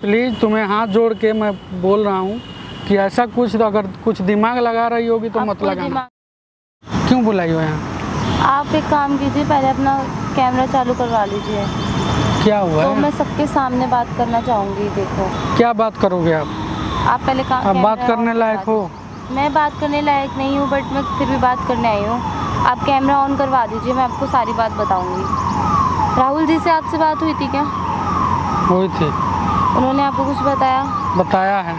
Please तुम्हें हाथ जोड़ के मैं बोल रहा हूँ कि ऐसा कुछ अगर कुछ दिमाग लगा रही होगी तो मत लगाना। क्यों बुलाई हो यहाँ? आप एक काम कीजिए, पहले अपना कैमरा चालू करवा लीजिए। क्या हुआ तो है? मैं सबके सामने बात करना चाहूँगी। देखो, क्या बात करोगे आप? पहले आप बात करने लायक हो? मैं बात करने लायक नहीं हूँ, बट मैं फिर भी बात करने आई हूँ। आप कैमरा ऑन करवा दीजिए, मैं आपको सारी बात बताऊँगी। राहुल जी से आपसे बात हुई थी क्या? हुई थी। उन्होंने आपको कुछ बताया? बताया है।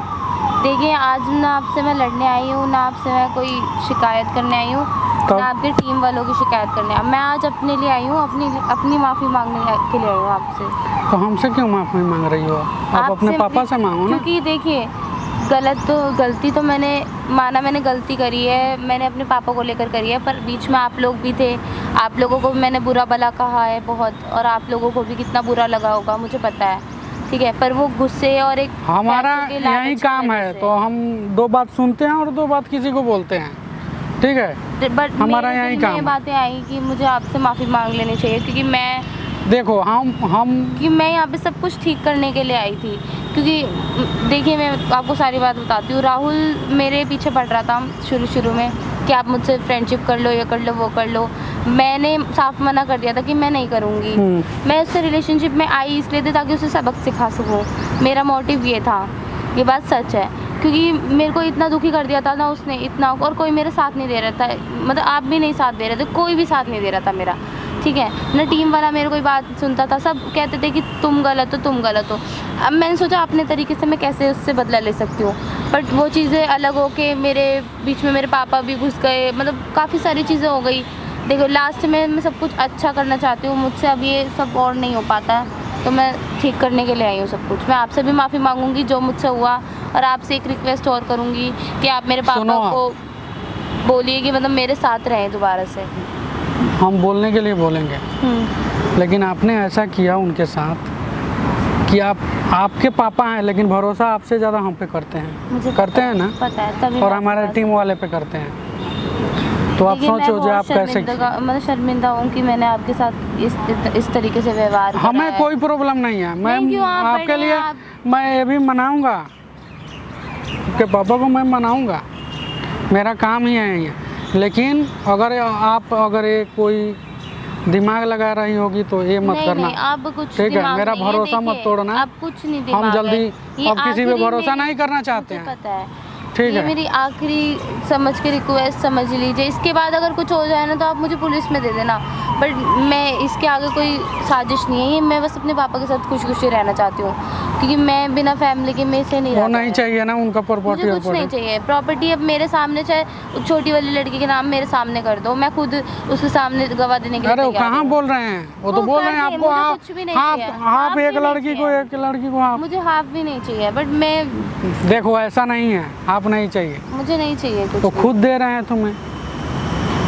देखिए, आज ना आपसे मैं लड़ने आई हूँ, ना आपसे मैं कोई शिकायत करने आई हूँ, ना आपकी टीम वालों की शिकायत करने। मैं आज अपने लिए आई हूँ, अपनी माफ़ी मांगने के लिए आई हूँ आपसे। तो हमसे क्यों माफ़ी मांग रही हो? आप अपने पापा से मांगो ना। क्योंकि देखिए, गलती तो मैंने गलती करी है, मैंने अपने पापा को लेकर करी है, पर बीच में आप लोग भी थे। आप लोगों को मैंने बुरा भला कहा है बहुत, और आप लोगों को भी कितना बुरा लगा होगा मुझे पता है, ठीक है। पर वो गुस्से और एक हमारा यही काम है, तो हम दो बात सुनते हैं और दो बात किसी को बोलते हैं, ठीक है। बट हमारा यही काम है। बातें आई कि मुझे आपसे माफ़ी मांग लेनी चाहिए, क्योंकि देखो कि मैं यहाँ पे सब कुछ ठीक करने के लिए आई थी। क्योंकि देखिए, मैं आपको सारी बात बताती हूँ। राहुल मेरे पीछे पड़ रहा था शुरू में कि आप मुझसे फ्रेंडशिप कर लो, ये कर लो, वो कर लो। मैंने साफ मना कर दिया था कि मैं नहीं करूँगी। मैं उससे रिलेशनशिप में आई इसलिए थी ताकि उसे सबक सिखा सकूँ। मेरा मोटिव ये था, ये बात सच है। क्योंकि मेरे को इतना दुखी कर दिया था ना उसने, इतना, और कोई मेरा साथ नहीं दे रहा था। मतलब आप भी नहीं साथ दे रहे थे, कोई भी साथ नहीं दे रहा था मेरा, ठीक है ना। टीम वाला मेरे कोई बात सुनता था, सब कहते थे कि तुम गलत हो। अब मैंने सोचा अपने तरीके से मैं कैसे उससे बदला ले सकती हूँ। बट वो चीज़ें अलग हो के मेरे बीच में मेरे पापा भी घुस गए, मतलब काफ़ी सारी चीज़ें हो गई। देखो, लास्ट में मैं सब कुछ अच्छा करना चाहती हूँ, मुझसे अब ये सब और नहीं हो पाता, तो मैं ठीक करने के लिए आई हूँ सब कुछ। मैं आपसे भी माफ़ी मांगूंगी जो मुझसे हुआ, और आपसे एक रिक्वेस्ट और करूँगी कि आप मेरे पापा को बोलिए कि मतलब मेरे साथ रहें दोबारा से। हम बोलने के लिए बोलेंगे, लेकिन आपने ऐसा किया उनके साथ कि आपके पापा हैं, लेकिन भरोसा आपसे ज़्यादा हम पे करते हैं। मुझे करते हैं ना? पता है, तभी और हमारे टीम वाले पे करते हैं। तो आप सोचो जो आप कैसे, मतलब शर्मिंदा हूँ कि मैंने आपके साथ इस तरीके से व्यवहार करा हमें है। कोई प्रॉब्लम नहीं है। मैं आपके लिए मैं ये भी मनाऊंगा, आपके पापा को मैं मनाऊंगा, मेरा काम ही है। लेकिन अगर ये कोई दिमाग लगा रही होगी तो ये मत करना। नहीं, आप कुछ ठीक है, मेरा भरोसा मत तोड़ना। आप कुछ नहीं, हम जल्दी अब किसी पे भरोसा नहीं करना चाहते हैं, पता है। ठीक ये है। मेरी आखिरी समझ के रिक्वेस्ट समझ लीजिए। इसके बाद अगर कुछ हो जाए ना तो आप मुझे पुलिस में दे देना, बट मैं इसके आगे कोई साजिश नहीं है। ये मैं बस अपने पापा के साथ खुशी रहना चाहती हूँ, क्योंकि मैं बिना फैमिली के में से नहीं वो नहीं चाहिए ना उनका प्रॉपर्टी। मुझे कुछ नहीं चाहिए प्रॉपर्टी। अब मेरे सामने, चाहे छोटी वाली लड़की के नाम मेरे सामने कर दो, मैं खुद उसके सामने गवाह देने के लिए अरे वो कहाँ बोल रहे हैं? वो तो बोल रहे हैं आपको हाफ एक लड़की को मुझे हाफ भी नहीं चाहिए। बट मैं, देखो ऐसा नहीं है, हाफ नहीं चाहिए, मुझे नहीं चाहिए कुछ। तो खुद दे रहे हैं तुम्हें।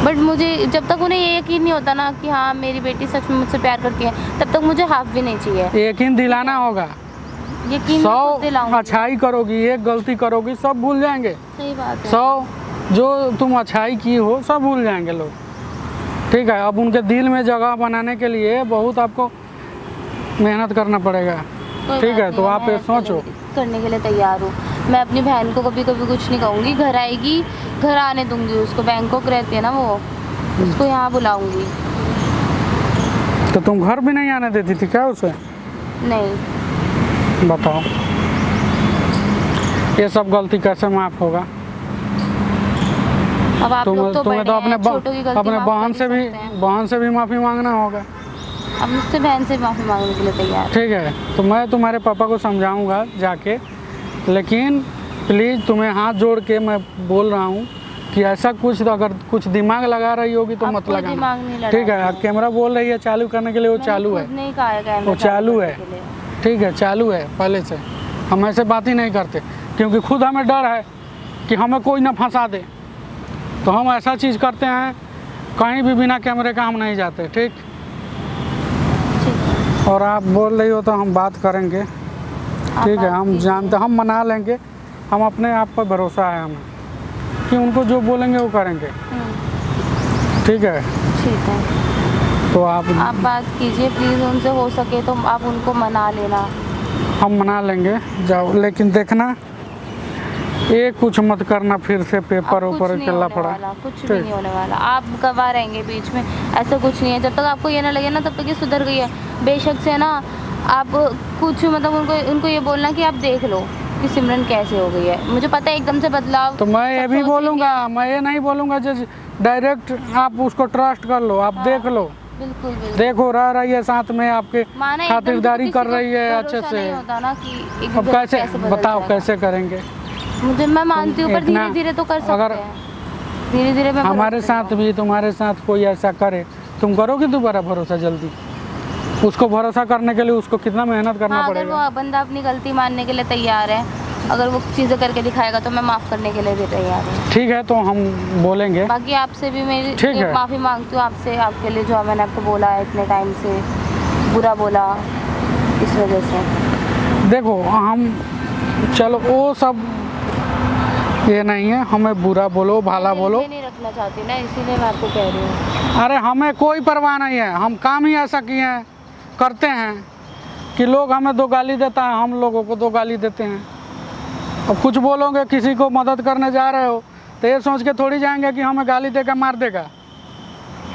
बट मुझे जब तक उन्हें ये यकीन नहीं होता ना कि हाँ मेरी बेटी सच में मुझसे प्यार करती है, तब तक मुझे हाफ भी नहीं चाहिए। यकीन दिलाना होगा। यकीन 100 अच्छाई करोगी, एक गलती करोगी, सब भूल जाएंगे। सही बात है। 100 जो तुम अच्छाई की हो सब भूल जाएंगे लोग, ठीक है। अब उनके दिल में जगह बनाने के लिए बहुत आपको मेहनत करना पड़ेगा, ठीक है। तो आप ये सोचो, करने के लिए तैयार हूँ। मैं अपनी बहन को कभी कुछ नहीं कहूँगी। घर आएगी, घर आने दूंगी उसको। बैंकॉक रहती है ना वो, उसको यहाँ बुलाऊंगी। तो तुम घर भी नहीं आने देती थी क्या उसे? नहीं। बताओ, ये सब गलती कैसे माफ होगा? अब आप लोग तो तुम्हें तो अपने बहन से भी माफ़ी मांगना होगा। अब मुझसे बहन से माफ़ी मांगने के लिए तैयार, ठीक है। तो मैं तुम्हारे पापा को समझाऊंगा जाके, लेकिन प्लीज़ तुम्हें हाथ जोड़ के मैं बोल रहा हूँ कि ऐसा कुछ अगर कुछ दिमाग लगा रही होगी तो मत लगाना, ठीक है। कैमरा बोल रही है चालू करने के लिए, वो चालू है, वो चालू है, ठीक है, चालू है पहले से। हम ऐसे बात ही नहीं करते, क्योंकि खुद हमें डर है कि हमें कोई ना फंसा दे, तो हम ऐसा चीज़ करते हैं, कहीं भी बिना कैमरे का हम नहीं जाते, ठीक। और आप बोल रही हो तो हम बात करेंगे, ठीक है। हम जानते, हम मना लेंगे, हम अपने आप पर भरोसा है हमें कि उनको जो बोलेंगे वो करेंगे, ठीक है। ठीक है, तो आप बात कीजिए प्लीज़ उनसे, हो सके तो आप उनको मना लेना। हम मना लेंगे, जाओ, लेकिन देखना ये कुछ मत करना फिर से पेपर अब ऊपर कुछ के नहीं होने लफड़ा। वाला, कुछ भी ठीक। नहीं होने वाला। आप गवाह रहेंगे बीच में, ऐसा कुछ नहीं है। जब तक आपको ये ना लगे ना तब तक ये सुधर गई है। बेशक से ना आप कुछ मतलब उनको ये बोलना कि आप देख लो कि सिमरन कैसे हो गई है। मुझे पता है एकदम से बदलाव, तो मैं ये सब भी सोचेंगे। बोलूँगा, मैं ये नहीं बोलूँगा जो डायरेक्ट आप उसको ट्रस्ट कर लो, आप देख लो, बिल्कुल बिल्कुल। देखो रह रही है साथ में, आपके माना एकदम से खातिरदारी किसी कर को रही है अच्छे भरोसा से। नहीं होता ना कि एक अब दूसरे कैसे बदल बताओ जाएगा। कैसे करेंगे? मुझे मैं मानती हूँ पर इतना- धीरे धीरे तो कर सकते अगर हैं, धीरे धीरे मैं हमारे भरोसा साथ करती भी तुम्हारे साथ कोई ऐसा करे, तुम करोगे दोबारा भरोसा जल्दी? उसको भरोसा करने के लिए उसको कितना मेहनत हूँ। करना हाँ, अगर पड़ेगा। वो बंदा अपनी गलती मानने के लिए तैयार है, अगर वो चीज़ें करके दिखाएगा तो मैं माफ़ करने के लिए भी तैयार हूँ। ठीक है, तो हम बोलेंगे। बाकी आपसे भी मेरी ठीक है। माफ़ी मांगती हूँ आपसे, आपके लिए जो मैंने आपको बोला है इतने टाइम से बुरा बोला, इस वजह से। देखो हम, चलो वो सब ये नहीं है, हमें बुरा बोलो भला मैं बोलो, दिल में नहीं रखना चाहती ना, इसीलिए मैं आपको कह रही हूँ। अरे हमें कोई परवाह नहीं है, हम काम ही ऐसा किए हैं, करते हैं कि लोग हमें दो गाली देता है, हम लोगों को दो गाली देते हैं। अब कुछ बोलोगे, किसी को मदद करने जा रहे हो तो ये सोच के थोड़ी जाएंगे कि हमें गाली देकर मार देगा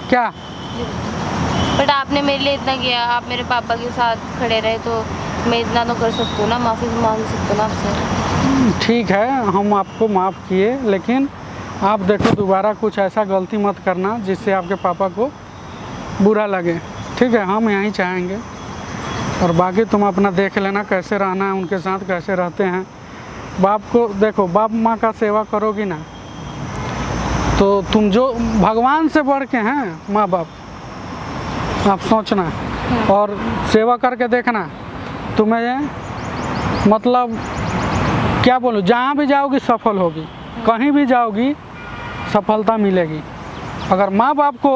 क्या? बट आपने मेरे लिए इतना किया, आप मेरे पापा के साथ खड़े रहे, तो मैं इतना तो कर सकती हूँ ना, माफ़ी भी मांग सकती हूँ ना आपसे। ठीक है, हम आपको माफ़ किए, लेकिन आप देखो दोबारा कुछ ऐसा गलती मत करना जिससे आपके पापा को बुरा लगे। ठीक है, हम यहीं चाहेंगे, और बाकी तुम अपना देख लेना कैसे रहना है उनके साथ, कैसे रहते हैं। बाप को देखो, बाप माँ का सेवा करोगी ना तो तुम जो भगवान से बढ़ के हैं माँ बाप, आप सोचना और सेवा करके देखना, तुम्हें मतलब क्या बोलूं, जहाँ भी जाओगी सफल होगी, कहीं भी जाओगी सफलता मिलेगी। अगर माँ बाप को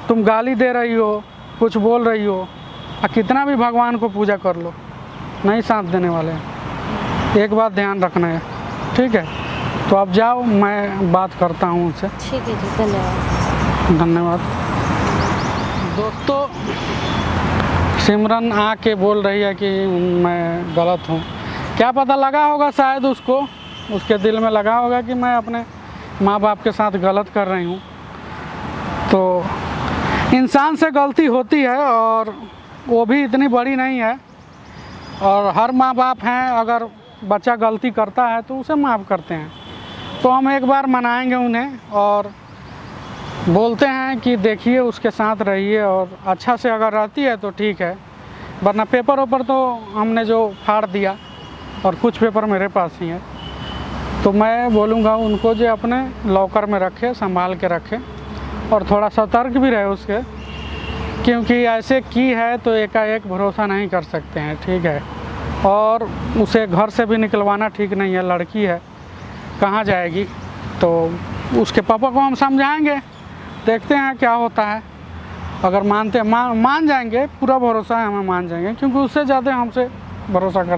तुम गाली दे रही हो, कुछ बोल रही हो, और कितना भी भगवान को पूजा कर लो, नहीं साथ देने वाले हैं। एक बात ध्यान रखना है, ठीक है? तो अब जाओ, मैं बात करता हूँ उनसे। ठीक है जी, धन्यवाद। धन्यवाद। दोस्तों, सिमरन आके बोल रही है कि मैं गलत हूँ। क्या पता लगा होगा, शायद उसके दिल में लगा होगा कि मैं अपने माँ बाप के साथ गलत कर रही हूँ। तो इंसान से गलती होती है, और वो भी इतनी बड़ी नहीं है, और हर माँ बाप हैं, अगर बच्चा गलती करता है तो उसे माफ़ करते हैं। तो हम एक बार मनाएंगे उन्हें और बोलते हैं कि देखिए उसके साथ रहिए, और अच्छा से अगर रहती है तो ठीक है, वरना पेपर ऊपर तो हमने जो फाड़ दिया, और कुछ पेपर मेरे पास ही है, तो मैं बोलूँगा उनको जो अपने लॉकर में रखे, संभाल के रखे, और थोड़ा सतर्क भी रहे उसके, क्योंकि ऐसे की है तो एकाएक भरोसा नहीं कर सकते हैं। ठीक है, और उसे घर से भी निकलवाना ठीक नहीं है, लड़की है, कहाँ जाएगी। तो उसके पापा को हम समझाएंगे, देखते हैं क्या होता है। अगर मानते मान जाएंगे, पूरा भरोसा है हमें, मान जाएंगे, क्योंकि उससे ज़्यादा हमसे भरोसा करते